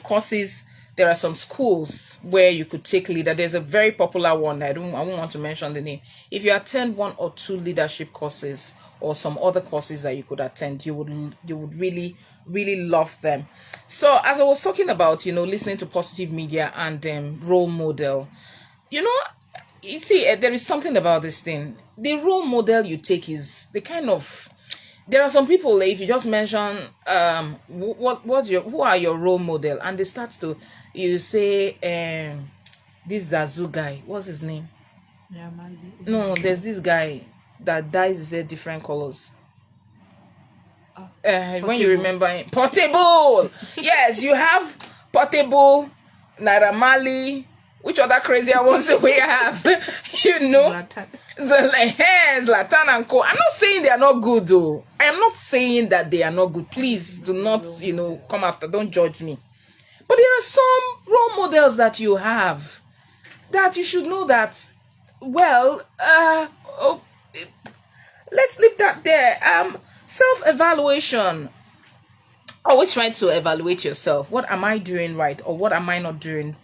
courses. There are some schools where you could take leader. There's a very popular one. I won't want to mention the name. If you attend one or two leadership courses or some other courses that you could attend, you would really, really love them. So as I was talking about, listening to positive media and role model, you see, there is something about this thing. The role model you take is the kind of, there are some people, if you just mention who are your role model, and they start to, you say this Zazu guy, what's his name? Yeah, man. No, there's this guy that dyes his hair different colors. When you remember him, Portable. Yes, you have Portable, Naira Marley. Which other crazy ones we have? Zlatan and Co. I'm not saying they are not good though. I am not saying that they are not good. Please do not, come after. Don't judge me. But there are some role models that you have that you should know that, well, let's leave that there. Self-evaluation. Always try to evaluate yourself. What am I doing right, or what am I not doing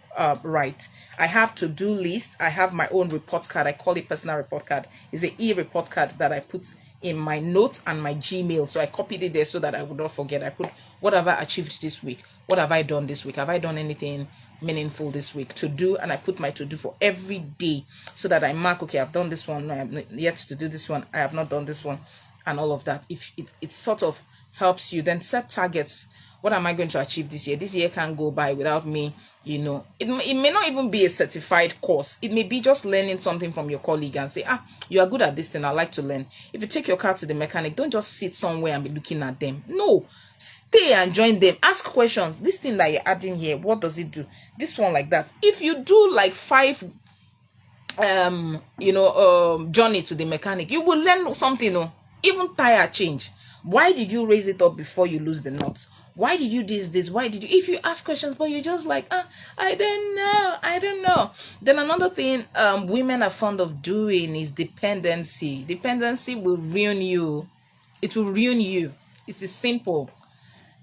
right? I have to-do list. I have my own report card. I call it personal report card. It's an e-report card that I put in my notes and my Gmail. So I copied it there so that I would not forget. I put what have I achieved this week? What have I done this week? Have I done anything meaningful this week to do? And I put my to-do for every day so that I mark, okay, I've done this one. I have yet to do this one. I have not done this one, and all of that. If it sort of helps you, then set targets. What am I going to achieve this year? This year can't go by without me, it may not even be a certified course. It may be just learning something from your colleague and say, you are good at this thing, I like to learn. If you take your car to the mechanic, don't just sit somewhere and be looking at them. No, stay and join them. Ask questions. This thing that you're adding here, what does it do? This one like that. If you do like 5 journey to the mechanic, you will learn something. Even tire change. Why did you raise it up before you lose the nuts? Why did you do this? Why did you? If you ask questions, but you're just like, I don't know. Then another thing women are fond of doing is dependency. Dependency will ruin you. It will ruin you. It is simple.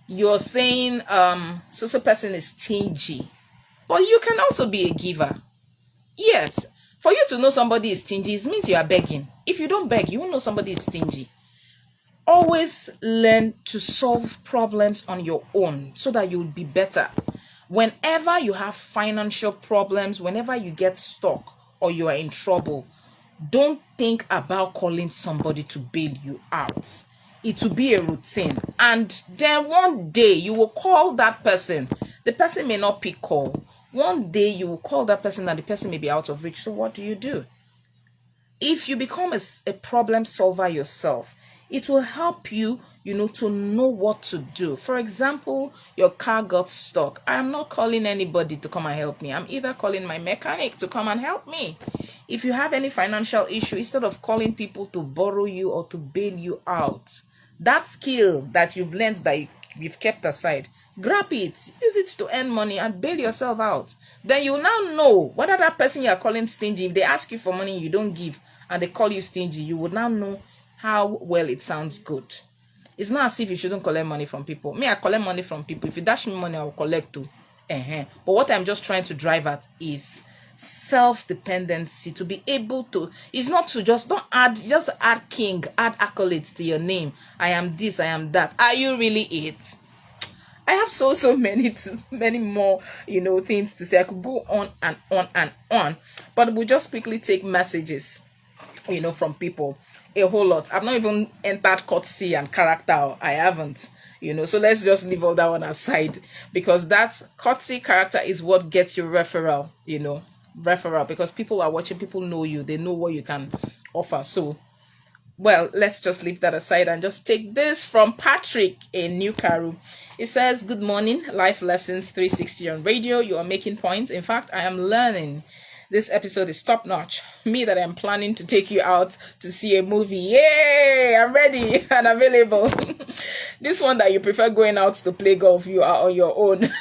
You're saying so person is stingy, but you can also be a giver. Yes. For you to know somebody is stingy, it means you are begging. If you don't beg, you won't know somebody is stingy. Always learn to solve problems on your own so that you'll be better. Whenever you have financial problems, whenever you get stuck or you are in trouble, don't think about calling somebody to bail you out. It will be a routine. And then one day you will call that person. The person may not pick call. One day you will call that person and the person may be out of reach. So what do? If you become a problem solver yourself, it will help you, to know what to do. For example, your car got stuck. I am not calling anybody to come and help me. I'm either calling my mechanic to come and help me. If you have any financial issue, instead of calling people to borrow you or to bail you out, that skill that you've learned that you've kept aside, grab it, use it to earn money and bail yourself out. Then you now know whether that person you are calling stingy, if they ask you for money you don't give and they call you stingy, you would now know how well it sounds good. It's not as if you shouldn't collect money from people. Me, I collect money from people. If you dash me money, I will collect too. But what I'm just trying to drive at is self-dependency, to be able to, it's not to just add king, add accolades to your name. I am this, I am that. Are you really it? I have so many more, things to say. I could go on and on and on, but we'll just quickly take messages, from people. A whole lot. I've not even entered courtesy and character. I haven't, so let's just leave all that one aside, because that's courtesy, character is what gets you referral, because people are watching, people know you, they know what you can offer. So, well, let's just leave that aside and just take this from Patrick in Nukay. It says, good morning, Life Lessons 360 on radio. You are making points. In fact, I am learning. This episode is top notch. Me that I'm planning to take you out to see a movie. Yay! I'm ready and available. This one that you prefer going out to play golf, you are on your own.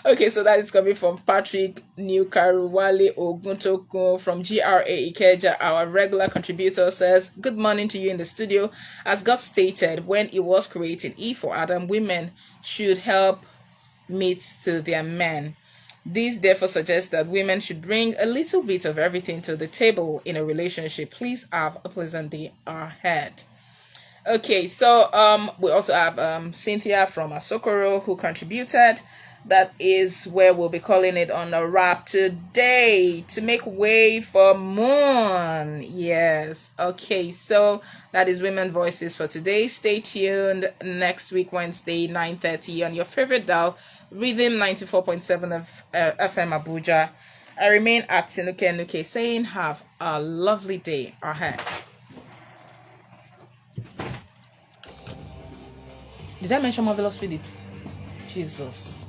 Okay, so that is coming from Patrick Nukay Wale Oguntokun from GRA Ikeja. Our regular contributor says, good morning to you in the studio. As God stated when he was creating Eve for Adam, women should help meat to their men. This therefore suggests that women should bring a little bit of everything to the table in a relationship. Please have a pleasant day ahead. Okay, so we also have Cynthia from Asokoro who contributed. That is where we'll be calling it on a wrap today, to make way for Moon. Yes. Okay, so that is Women Voices for today. Stay tuned next week, Wednesday, 9:30 on your favorite dial, Rhythm 94.7 of FM Abuja. I remain Atinuke Nukay saying have a lovely day ahead. Did I mention Marvelous Philip? Jesus.